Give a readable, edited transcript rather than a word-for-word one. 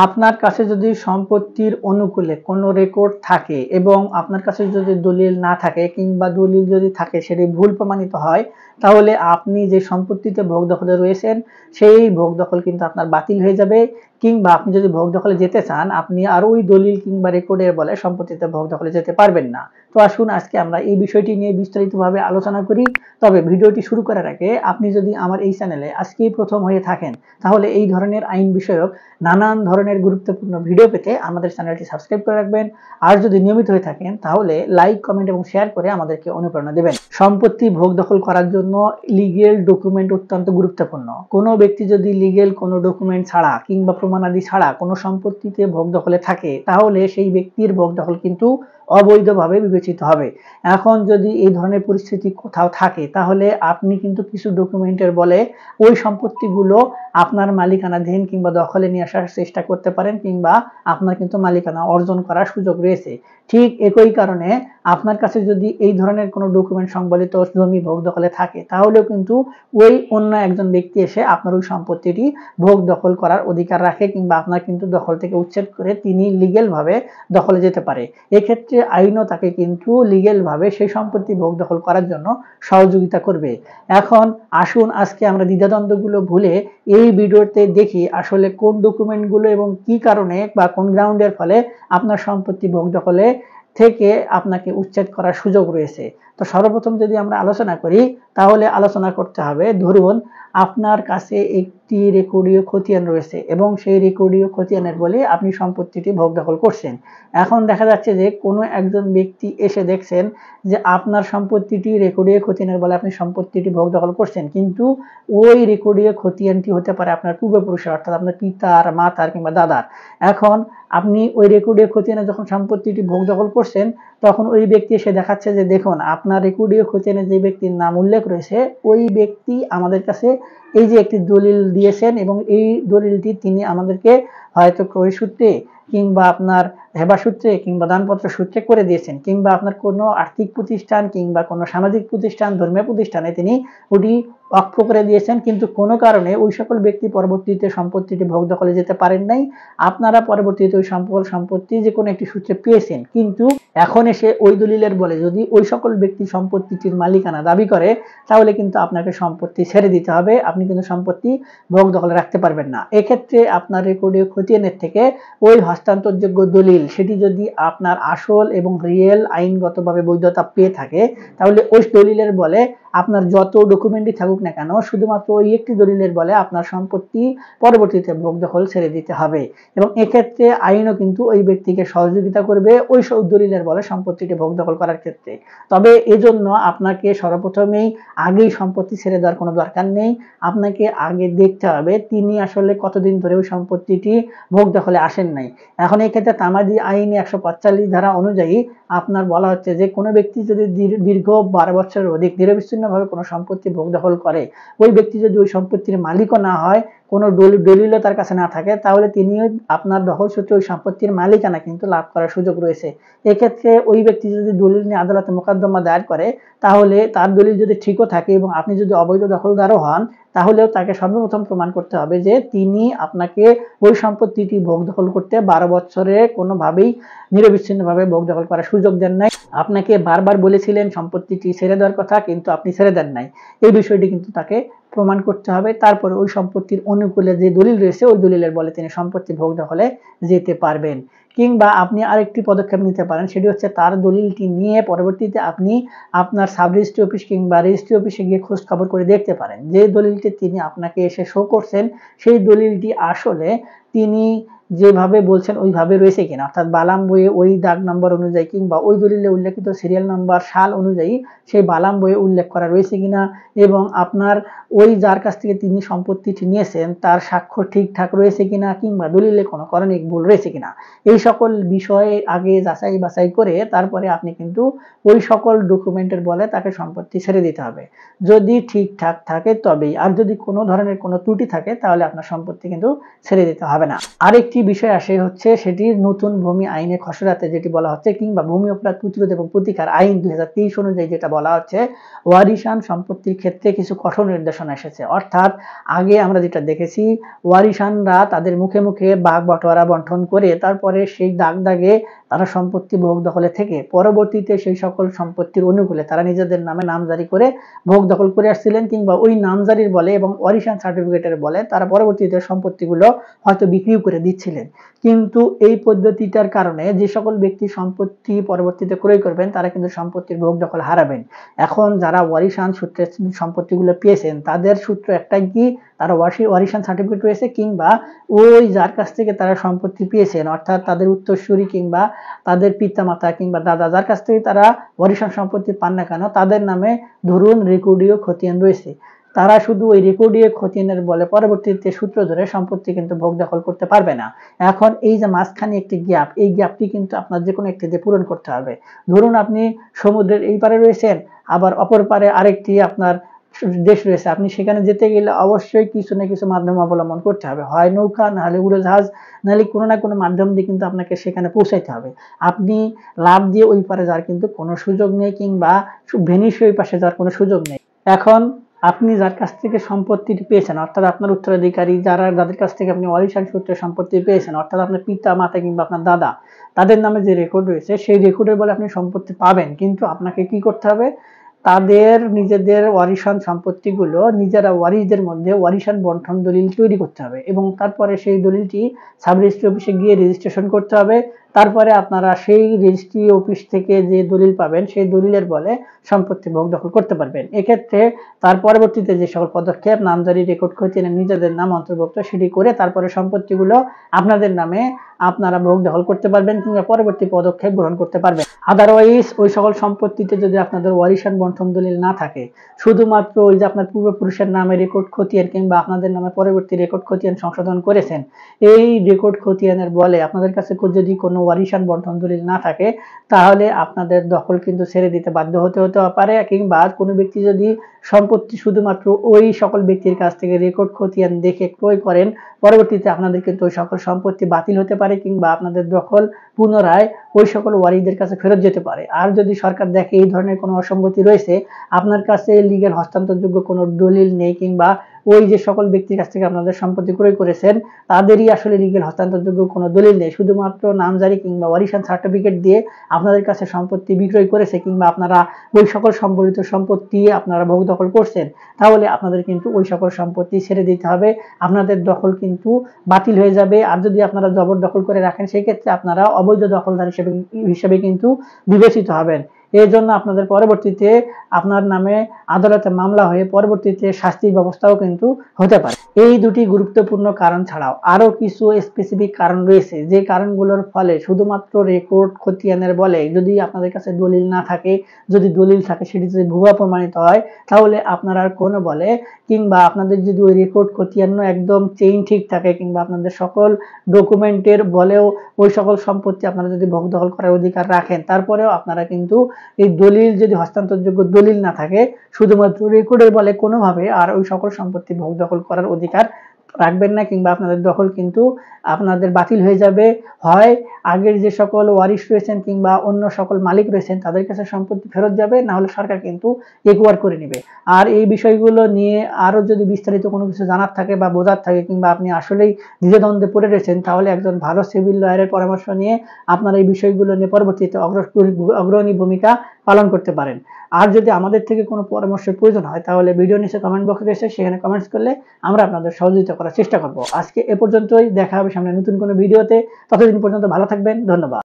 আপনার কাছে যদি সম্পত্তির অনুকূলে কোনো রেকর্ড থাকে এবং আপনার কাছে যদি দলিল না থাকে কিংবা দলিল যদি থাকে সেটি ভুল প্রমাণিত হয়, তাহলে আপনি যে সম্পত্তিতে ভোগ দখলে রয়েছেন সেই ভোগ দখল কিন্তু আপনার বাতিল হয়ে যাবে। কিংবা আপনি যদি ভোগ দখলে যেতে চান, আপনি আর ওই দলিল কিংবা রেকর্ডের বলে সম্পত্তিতে ভোগ দখলে যেতে পারবেন না। তো আসুন আজকে আমরা এই বিষয়টি নিয়ে বিস্তারিতভাবে আলোচনা করি। তবে ভিডিওটি শুরু করার আগে আপনি যদি আমার এই চ্যানেলে আজকেই প্রথম হয়ে থাকেন, তাহলে এই ধরনের আইন বিষয়ক নানান ধরনের গুরুত্বপূর্ণ ভিডিও পেতে আমাদের চ্যানেলটি সাবস্ক্রাইব করে রাখবেন। আর যদি নিয়মিত হয়ে থাকেন তাহলে লাইক, কমেন্ট এবং শেয়ার করে আমাদেরকে অনুপ্রেরণা দেবেন। সম্পত্তি ভোগ দখল করার জন্য লিগেল ডকুমেন্ট অত্যন্ত গুরুত্বপূর্ণ। কোনো ব্যক্তি যদি লিগেল কোনো ডকুমেন্ট ছাড়া কিংবা প্রমাণাদি ছাড়া কোনো সম্পত্তিতে ভোগ দখলে থাকে, তাহলে সেই ব্যক্তির ভোগ দখল কিন্তু অবৈধভাবে বিবেচিত হবে। এখন যদি এই ধরনের পরিস্থিতি কোথাও থাকে, তাহলে আপনি কিন্তু কিছু ডকুমেন্টের বলে ওই সম্পত্তিগুলো আপনার মালিকানাধীন কিংবা দখলে নিয়ে আসার চেষ্টা করতে পারেন, কিংবা আপনার কিন্তু মালিকানা অর্জন করার সুযোগ রয়েছে। ঠিক একই কারণে আপনার কাছে যদি এই ধরনের কোনো ডকুমেন্ট সংবলিত জমি ভোগ দখলে থাকে, তাহলেও কিন্তু ওই অন্য একজন ব্যক্তি এসে আপনার ওই সম্পত্তিটি ভোগ দখল করার অধিকার রাখে, কিংবা আপনার কিন্তু দখল থেকে উচ্ছেদ করে তিনি লিগেল ভাবে দখলে যেতে পারে। এক্ষেত্রে আইনও তাকে কিন্তু লিগেল ভাবে সেই সম্পত্তি ভোগ দখল করার জন্য সহযোগিতা করবে। এখন আসুন আজকে আমরা দ্বিধাদ্বন্দ্বগুলো ভুলে এই ভিডিওতে দেখি আসলে কোন ডকুমেন্টগুলো এবং কি কারণে বা কোন গ্রাউন্ডের ফলে আপনার সম্পত্তি ভোগ দখলে থেকে আপনাকে উচ্ছেদ করার সুযোগ রয়েছে। তো সর্বপ্রথম যদি আমরা আলোচনা করি, তাহলে আলোচনা করতে হবে, ধরুন আপনার কাছে একটি রেকর্ডীয় খতিয়ান রয়েছে এবং সেই রেকর্ডীয় খতিয়ানের বলে আপনি সম্পত্তিটি ভোগ দখল করছেন। এখন দেখা যাচ্ছে যে কোনো একজন ব্যক্তি এসে দেখছেন যে আপনার সম্পত্তিটি রেকর্ডীয় খতিয়ানের বলে আপনি সম্পত্তিটি ভোগ দখল করছেন, কিন্তু ওই রেকর্ডীয় খতিয়ানটি হতে পারে আপনার পূর্বপুরুষের, অর্থাৎ আপনার পিতার, মাতার কিংবা দাদার। এখন আপনি ওই রেকর্ডীয় খতিয়ানে যখন সম্পত্তিটি ভোগ দখল করছেন, তখন ওই ব্যক্তি এসে দেখাচ্ছে যে দেখুন আপনার রেকর্ডীয় খতিয়ানে যে ব্যক্তির নাম উল্লেখ রয়েছে ওই ব্যক্তি আমাদের কাছে এই যে একটি দলিল দিয়েছেন এবং এই দলিলটি তিনি আমাদেরকে হয়তো ক্রয় সূত্রে কিংবা আপনার হেবা সূত্রে কিংবা দানপত্র সূত্রে করে দিয়েছেন, কিংবা আপনার কোনো আর্থিক প্রতিষ্ঠান কিংবা কোনো সামাজিক প্রতিষ্ঠান, ধর্মীয় প্রতিষ্ঠানে তিনি ওটি ওয়াকফ করে দিয়েছেন, কিন্তু কোনো কারণে ওই সকল ব্যক্তি পরবর্তীতে সম্পত্তিটি ভোগ দখলে যেতে পারেন নাই। আপনারা পরবর্তীতে ওই সম্পত্তি যে কোনো একটি সূত্রে পেয়েছেন, কিন্তু এখন এসে ওই দলিলের বলে যদি ওই সকল ব্যক্তি সম্পত্তিটির মালিকানা দাবি করে, তাহলে কিন্তু আপনাকে সম্পত্তি ছেড়ে দিতে হবে, আপনি কিন্তু সম্পত্তি ভোগ দখলে রাখতে পারবেন না। এক্ষেত্রে আপনার রেকর্ডীয় খতিয়ানের থেকে ওই হস্তান্তরযোগ্য দলিল সেটি যদি আপনার আসল এবং রিয়েল আইনগতভাবে বৈধতা পেয়ে থাকে, তাহলে ওই দলিলের বলে আপনার যত ডকুমেন্টই থাকুক না কেন, শুধুমাত্র ওই একটি দলিলের বলে আপনার সম্পত্তি পরবর্তীতে ভোগ দখল ছেড়ে দিতে হবে। এবং এক্ষেত্রে আইনও কিন্তু ওই ব্যক্তিকে সহযোগিতা করবে ওই সব দলিলের বলে সম্পত্তিটি ভোগ দখল করার ক্ষেত্রে। তবে এজন্য আপনাকে সর্বপ্রথমেই আগেই সম্পত্তি ছেড়ে দেওয়ার কোনো দরকার নেই। আপনাকে আগে দেখতে হবে তিনি আসলে কতদিন ধরে ওই সম্পত্তিটি ভোগ দখলে আসেন নাই। এখন এই ক্ষেত্রে তামাদি আইনে 145 ধারা অনুযায়ী আপনার বলা হচ্ছে যে কোনো ব্যক্তি যদি দীর্ঘ 12 বছরের অধিক নিরবিচ্ছিন্নভাবে কোনো সম্পত্তি ভোগ দখল করে, ওই ব্যক্তি যদি ওই সম্পত্তির মালিকও না হয়, কোনো দলিলও তার কাছে না থাকে, তাহলে তিনি আপনার দখল সূত্রে ওই সম্পত্তির মালিকানা কিন্তু লাভ করার সুযোগ রয়েছে। এক্ষেত্রে ওই ব্যক্তি যদি দলিল নিয়ে আদালতে মোকদ্দমা দায়ের করে, তাহলে তার দলিল যদি ঠিকও থাকে এবং আপনি যদি অবৈধ দখলদারও হন, তাহলেও তাকে সর্বপ্রথম প্রমাণ করতে হবে যে তিনি আপনাকে ওই সম্পত্তিটি ভোগ দখল করতে 12 বছরে কোনোভাবেই নিরবিচ্ছিন্নভাবে ভোগ দখল করার সুযোগ দেন নাই। আপনাকে বারবার বলেছিলেন সম্পত্তিটি ছেড়ে দেওয়ার কথা, কিন্তু আপনি ছেড়ে দেন নাই। এই বিষয়টি কিন্তু তাকে প্রমাণ করতে হবে। তারপরে ওই সম্পত্তির অনুকূলে যে দলিল রয়েছে ওই দলিলের বলে তিনি সম্পত্তি ভোগ দখলে যেতে পারবেন। কিংবা আপনি আরেকটি পদক্ষেপ নিতে পারেন, সেটি হচ্ছে তার দলিলটি নিয়ে পরবর্তীতে আপনি আপনার সাব রেজিস্ট্রি অফিস কিংবা রেজিস্ট্রি অফিসে গিয়ে খোঁজ খবর করে দেখতে পারেন যে দলিলটি তিনি আপনাকে এসে শো করছেন সেই দলিলটি আসলে তিনি যেভাবে বলছেন ওইভাবে রয়েছে কিনা, অর্থাৎ বালাম বইয়ে ওই দাগ নম্বর অনুযায়ী কিংবা ওই দলিলে উল্লেখিত সিরিয়াল নাম্বার, সাল অনুযায়ী সেই বালাম বইয়ে উল্লেখ করা রয়েছে কিনা, এবং আপনার ওই যার কাছ থেকে তিনি সম্পত্তিটি নিয়েছেন তার স্বাক্ষর ঠিকঠাক রয়েছে কিনা, কিংবা দলিলে কোনো করণিক ভুল রয়েছে কিনা, এই সকল বিষয়ে আগে যাচাই বাছাই করে তারপরে আপনি কিন্তু ওই সকল ডকুমেন্টের বলে তাকে সম্পত্তি ছেড়ে দিতে হবে। যদি ঠিকঠাক থাকে তবেই, আর যদি কোনো ধরনের কোনো ত্রুটি থাকে তাহলে আপনার সম্পত্তি কিন্তু ছেড়ে দিতে হবে না। আরেকটি একটি বিষয় আসে হচ্ছে সেটি নতুন ভূমি আইনে খসড়াতে যেটি বলা হচ্ছে কিংবা ভূমি অপরাধ প্রতিরোধ এবং প্রতিকার আইন 2023 অনুযায়ী যেটা বলা হচ্ছে ওয়ারিশান সম্পত্তির ক্ষেত্রে কিছু কঠোর নির্দেশনা এসেছে। অর্থাৎ আগে আমরা যেটা দেখেছি ওয়ারিশানরা তাদের মুখে মুখে ভাগ বাটোয়ারা বন্টন করে তারপরে সেই দাগে তারা সম্পত্তি ভোগ দখলে থেকে পরবর্তীতে সেই সকল সম্পত্তির অনুকূলে তারা নিজেদের নামে নামজারি করে ভোগ দখল করে আসছিলেন কিংবা ওই নামজারির বলে এবং ওয়ারিশান সার্টিফিকেটের বলে তারা পরবর্তীতে সম্পত্তিগুলো হয়তো বিক্রিও করে দিচ্ছিলেন। কিন্তু এই পদ্ধতিটার কারণে যে সকল ব্যক্তি সম্পত্তি পরবর্তীতে ক্রয় করবেন তারা কিন্তু সম্পত্তির ভোগ দখল হারাবেন। এখন যারা ওয়ারিশান সূত্রে সম্পত্তিগুলো পেয়েছেন তাদের সূত্র একটাই কি, তারা ওয়ারিশান সার্টিফিকেট রয়েছে কিংবা ওই যার কাছ থেকে তারা সম্পত্তি পেয়েছেন অর্থাৎ তাদের উত্তরসূরি কিংবা তাদের পিতামাতা কিংবা দাদা যার কাছ থেকে তারা ওয়ারিশান সম্পত্তি পান না কেন তাদের নামে ধরুন রেকর্ডীয় খতিয়ান রয়েছে। তারা শুধু ওই রেকর্ডীয় খতিয়ানের বলে পরবর্তীতে সূত্র ধরে সম্পত্তি কিন্তু ভোগ দখল করতে পারবে না। এখন এই যে মাঝখানে একটি গ্যাপ, এই গ্যাপটি কিন্তু আপনার যে কোনো একটি দিয়ে পূরণ করতে হবে। ধরুন আপনি সমুদ্রের এই পারে রয়েছেন, আবার অপর পারে আরেকটি আপনার দেশ রয়েছে, আপনি সেখানে যেতে গেলে অবশ্যই কিছু না কিছু মাধ্যম অবলম্বন করতে হবে, হয় নৌকা নাহলে উড়োজাহাজ নাহলে কোনো না কোনো মাধ্যম দিয়ে কিন্তু আপনাকে সেখানে পৌঁছাইতে হবে। আপনি লাভ দিয়ে ওই পারে যাওয়ার কিন্তু কোনো সুযোগ নেই কিংবা ভেনিস ওই পাশে যাওয়ার কোনো সুযোগ নেই। এখন আপনি যার কাছ থেকে সম্পত্তিটি পেয়েছেন অর্থাৎ আপনার উত্তরাধিকারী যাদের কাছ থেকে আপনি ওয়ারিশান সূত্রে সম্পত্তি পেয়েছেন অর্থাৎ আপনার পিতা মাতা কিংবা আপনার দাদা তাদের নামে যে রেকর্ড রয়েছে সেই রেকর্ডের বলে আপনি সম্পত্তি পাবেন, কিন্তু আপনাকে কি করতে হবে, তাদের নিজেদের ওয়ারিশান সম্পত্তিগুলো নিজেরা ওয়ারিশদের মধ্যে ওয়ারিশান বন্টন দলিল তৈরি করতে হবে এবং তারপরে সেই দলিলটি সাব রেজিস্ট্রি অফিসে গিয়ে রেজিস্ট্রেশন করতে হবে। তারপরে আপনারা সেই রেজিস্ট্রি অফিস থেকে যে দলিল পাবেন সেই দলিলের বলে সম্পত্তি ভোগ দখল করতে পারবেন। এক্ষেত্রে তার পরবর্তীতে যে সকল পদক্ষেপ নামজারি রেকর্ড খতিয়ানে নিজেদের নাম অন্তর্ভুক্ত সেটি করে তারপরে সম্পত্তিগুলো আপনাদের নামে আপনারা ভোগ দখল করতে পারবেন কিংবা পরবর্তী পদক্ষেপ গ্রহণ করতে পারবেন। আদারওয়াইজ ওই সকল সম্পত্তিতে যদি আপনাদের ওয়ারিশান বন্টন দলিল না থাকে, শুধুমাত্র ওই যে আপনার পূর্বপুরুষের নামে রেকর্ড খতিয়ান কিংবা আপনাদের নামে পরবর্তী রেকর্ড খতিয়ান সংশোধন করেছেন, এই রেকর্ড খতিয়ানের বলে আপনাদের কাছে যদি কোনো ওয়ারিশান বন্টন দলিল না থাকে তাহলে আপনাদের দখল কিন্তু ছেড়ে দিতে বাধ্য হতে পারে কিংবা কোনো ব্যক্তি যদি সম্পত্তি শুধুমাত্র ওই সকল ব্যক্তির কাছ থেকে রেকর্ড খতিয়ান দেখে ক্রয় করেন পরবর্তীতে আপনাদের কিন্তু ওই সকল সম্পত্তি বাতিল হতে পারে কিংবা আপনাদের দখল পুনরায় ওই সকল ওয়ারিশদের কাছে ফেরত যেতে পারে। আর যদি সরকার দেখে এই ধরনের কোনো অসঙ্গতি রয়েছে, আপনার কাছে লিগ্যাল হস্তান্তরযোগ্য কোনো দলিল নেই কিংবা ওই যে সকল ব্যক্তির কাছ থেকে আপনাদের সম্পত্তি ক্রয় করেছেন তাদেরই আসলে লিগ্যাল হস্তান্তরযোগ্য কোনো দলিল নেই, শুধুমাত্র নামজারি কিংবা ওয়ারিশান সার্টিফিকেট দিয়ে আপনাদের কাছে সম্পত্তি বিক্রয় করেছে কিংবা আপনারা ওই সকল সম্বলিত সম্পত্তি আপনারা ভোগ দখল করছেন, তাহলে আপনাদের কিন্তু ওই সকল সম্পত্তি ছেড়ে দিতে হবে, আপনাদের দখল কিন্তু বাতিল হয়ে যাবে। আর যদি আপনারা জবরদখল করে রাখেন সেই ক্ষেত্রে আপনারা অবৈধ দখলদার হিসেবে কিন্তু বিবেচিত হবেন। এই জন্য আপনাদের পরবর্তীতে আপনার নামে আদালতে মামলা হয়ে পরবর্তীতে শাস্তির ব্যবস্থাও কিন্তু হতে পারে। এই দুটি গুরুত্বপূর্ণ কারণ ছাড়াও আরো কিছু স্পেসিফিক কারণ রয়েছে যে কারণগুলোর ফলে শুধুমাত্র রেকর্ড খতিয়ানের বলে যদি আপনাদের কাছে দলিল না থাকে, যদি দলিল থাকে সেটি যদি ভুয়া প্রমাণিত হয় তাহলে আপনারা কোনো বলে কিংবা আপনাদের যদি ওই রেকর্ড খতিয়ান একদম চেইন ঠিক থাকে কিংবা আপনাদের সকল ডকুমেন্টের বলেও ওই সকল সম্পত্তি আপনারা যদি ভোগ দখল করার অধিকার রাখেন তারপরেও আপনারা কিন্তু এই দলিল যদি হস্তান্তরযোগ্য দলিল না থাকে শুধুমাত্র রেকর্ডের বলে কোনোভাবে আর ওই সকল সম্পত্তি ভোগ দখল করার অধিকার রাখবেন না কিংবা আপনাদের দখল কিন্তু আপনাদের বাতিল হয়ে যাবে। হয় আগের যে সকল ওয়ারিশ রয়েছেন কিংবা অন্য সকল মালিক রয়েছেন তাদের কাছে সম্পত্তি ফেরত যাবে, না হলে সরকার কিন্তু একুয়ার করে নেবে। আর এই বিষয়গুলো নিয়ে আরো যদি বিস্তারিত কোনো কিছু জানার থাকে বা বোঝার থাকে কিংবা আপনি আসলেই দ্বিধাদ্বন্দ্বে পড়ে রয়েছেন তাহলে একজন ভালো সিভিল লয়ারের পরামর্শ নিয়ে আপনারা এই বিষয়গুলো নিয়ে পরবর্তীতে অগ্রণী ভূমিকা পালন করতে পারেন। আর যদি আমাদের থেকে কোনো পরামর্শের প্রয়োজন হয় তাহলে ভিডিও নিচে কমেন্ট বক্স রয়েছে সেখানে কমেন্টস করলে আমরা আপনাদের সহযোগিতা করার চেষ্টা করব। আজকে এ পর্যন্তই, দেখা হবে সামনে নতুন কোনো ভিডিওতে, ততদিন পর্যন্ত ভালো থাকবেন, ধন্যবাদ।